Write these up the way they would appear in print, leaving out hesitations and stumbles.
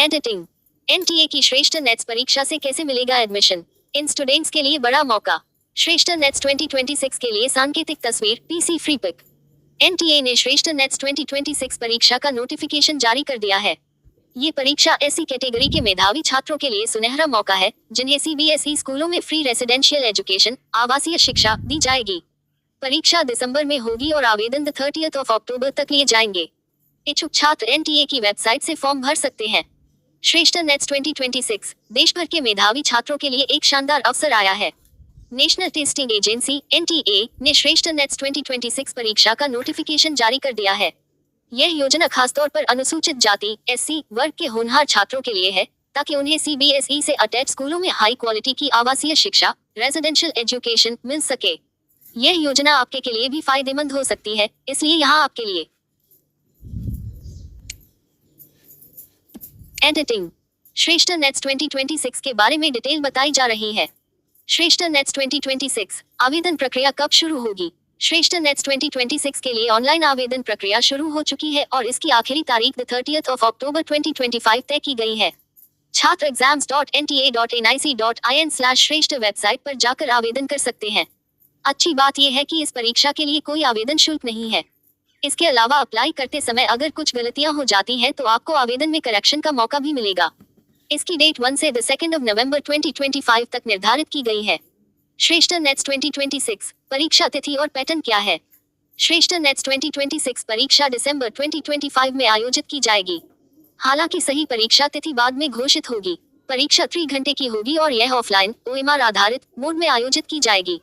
Editing. NTA की श्रेष्ठ nets परीक्षा से कैसे मिलेगा एडमिशन? इन स्टूडेंट्स के लिए बड़ा मौका। श्रेष्ठ नेट्स 2026 के लिए सांकेतिक तस्वीर पीसी फ्री पिक। एनटीए ने श्रेष्ठ नेट्स 2026 परीक्षा का नोटिफिकेशन जारी कर दिया है। ये परीक्षा ऐसी कैटेगरी के मेधावी छात्रों के लिए सुनहरा मौका है जिन्हें सीबीएसई स्कूलों में फ्री रेसिडेंशियल एजुकेशन आवासीय शिक्षा दी जाएगी। परीक्षा दिसंबर में होगी और आवेदन 30 अक्टूबर तक लिए जाएंगे। इच्छुक छात्र एनटीए की वेबसाइट से फॉर्म भर सकते हैं। श्रेष्ठ नेट्स 2026 देश भर के मेधावी छात्रों के लिए एक शानदार अवसर आया है। नेशनल टेस्टिंग एजेंसी एनटीए ने श्रेष्ठ नेट्स 2026 परीक्षा का नोटिफिकेशन जारी कर दिया है। यह योजना खासतौर पर अनुसूचित जाति एससी वर्ग के होनहार छात्रों के लिए है ताकि उन्हें सीबीएसई से अटैच स्कूलों में हाई क्वालिटी की आवासीय शिक्षा रेजिडेंशियल एजुकेशन मिल सके। यह योजना आपके के लिए भी फायदेमंद हो सकती है, इसलिए यहाँ आपके लिए एडिटिंग। श्रेष्ठ नेट्स 2026 के बारे में डिटेल बताई जा रही है। श्रेष्ठ नेट्स 2026 आवेदन प्रक्रिया कब शुरू होगी? श्रेष्ठ नेट्स 2026 के लिए ऑनलाइन आवेदन प्रक्रिया शुरू हो चुकी है और इसकी आखिरी तारीख 30 अक्टूबर 2025 तय की गई है। छात्र exams.nta.nic.in/श्रेष्ठ वेबसाइट पर जाकर आवेदन कर सकते हैं। अच्छी बात यह है कि इस परीक्षा के लिए कोई आवेदन शुल्क नहीं है। इसके अलावा अप्लाई करते समय अगर कुछ गलतियां हो जाती हैं तो आपको आवेदन में करेक्शन का मौका भी मिलेगा। इसकी डेट 1 से 2 नवंबर 2025 तक निर्धारित की गई है। श्रेष्ठ नेट्स 2026 परीक्षा तिथि और पैटर्न क्या है? श्रेष्ठ नेट्स 2026 परीक्षा दिसंबर 2025 में आयोजित की जाएगी। हालांकि सही परीक्षा तिथि बाद में घोषित होगी। परीक्षा 3 घंटे की होगी और यह ऑफलाइन ओएमआर आधारित मोड में आयोजित की जाएगी।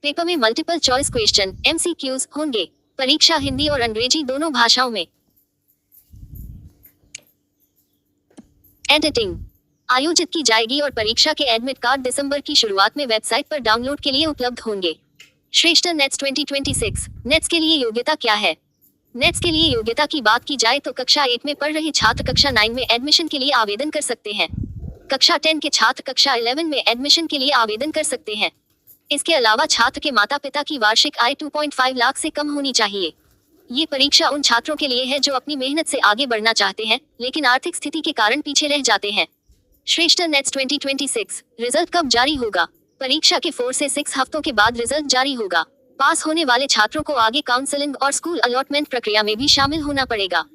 पेपर में मल्टीपल चॉइस क्वेश्चन एमसीक्यूज होंगे। परीक्षा हिंदी और अंग्रेजी दोनों भाषाओं में। एडिटिंग आयोजित की जाएगी और परीक्षा के एडमिट कार्ड दिसंबर की शुरुआत में वेबसाइट पर डाउनलोड के लिए उपलब्ध होंगे। श्रेष्ठ नेट्स 2026 नेट्स के लिए योग्यता क्या है? नेट्स के लिए योग्यता की बात की जाए तो कक्षा 8 में पढ़ रहे छात्र कक्षा 9 में एडमिशन के लिए आवेदन कर सकते हैं। कक्षा 10 के छात्र कक्षा 11 में एडमिशन के लिए आवेदन कर सकते हैं। इसके अलावा छात्र के माता पिता की वार्षिक आय 2.5 लाख से कम होनी चाहिए। ये परीक्षा उन छात्रों के लिए है जो अपनी मेहनत से आगे बढ़ना चाहते हैं लेकिन आर्थिक स्थिति के कारण पीछे रह जाते हैं। श्रेष्ठ नेट्स 2026 रिजल्ट कब जारी होगा? परीक्षा के 4 से 6 हफ्तों के बाद रिजल्ट जारी होगा। पास होने वाले छात्रों को आगे काउंसलिंग और स्कूल अलॉटमेंट प्रक्रिया में भी शामिल होना पड़ेगा।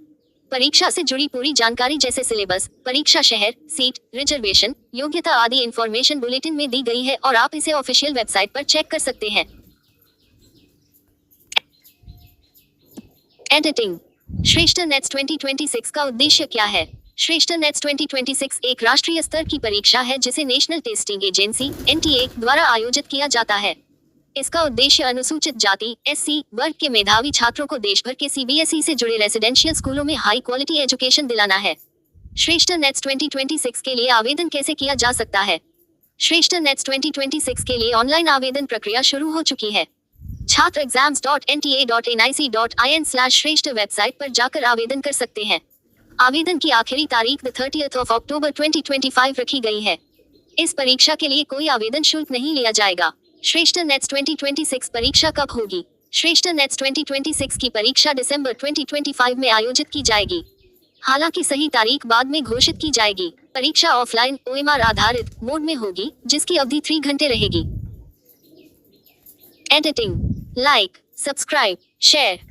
परीक्षा से जुड़ी पूरी जानकारी जैसे सिलेबस, परीक्षा शहर, सीट, रिजर्वेशन, योग्यता आदि इंफॉर्मेशन बुलेटिन में दी गई है और आप इसे ऑफिशियल वेबसाइट पर चेक कर सकते हैं। एडिटिंग श्रेष्ठ नेट्स 2026 का उद्देश्य क्या है? श्रेष्ठ नेट्स 2026 एक राष्ट्रीय स्तर की परीक्षा है जिसे नेशनल टेस्टिंग एजेंसी एनटीए द्वारा आयोजित किया जाता है। इसका उद्देश्य अनुसूचित जाति एससी वर्ग के मेधावी छात्रों को देश भर के सीबीएसई से जुड़े रेसिडेंशियल स्कूलों में हाई क्वालिटी एजुकेशन दिलाना है। श्रेष्ठ नेट्स 2026 के लिए आवेदन कैसे किया जा सकता है? श्रेष्ठ नेट्स 2026 के लिए ऑनलाइन आवेदन प्रक्रिया शुरू हो चुकी है। छात्र exams.nta.nic.in/श्रेष्ठ वेबसाइट पर जाकर आवेदन कर सकते हैं। आवेदन की आखिरी तारीख 30 अक्टूबर 2025 रखी गई है। इस परीक्षा के लिए कोई आवेदन शुल्क नहीं लिया जाएगा। श्रेष्ठ नेट्स 2026 परीक्षा कब होगी? श्रेष्ठ नेट्स 2026 की परीक्षा दिसंबर 2025 में आयोजित की जाएगी। हालांकि सही तारीख बाद में घोषित की जाएगी। परीक्षा ऑफलाइन ओएमआर आधारित मोड में होगी जिसकी अवधि 3 घंटे रहेगी। Editing like, subscribe, share.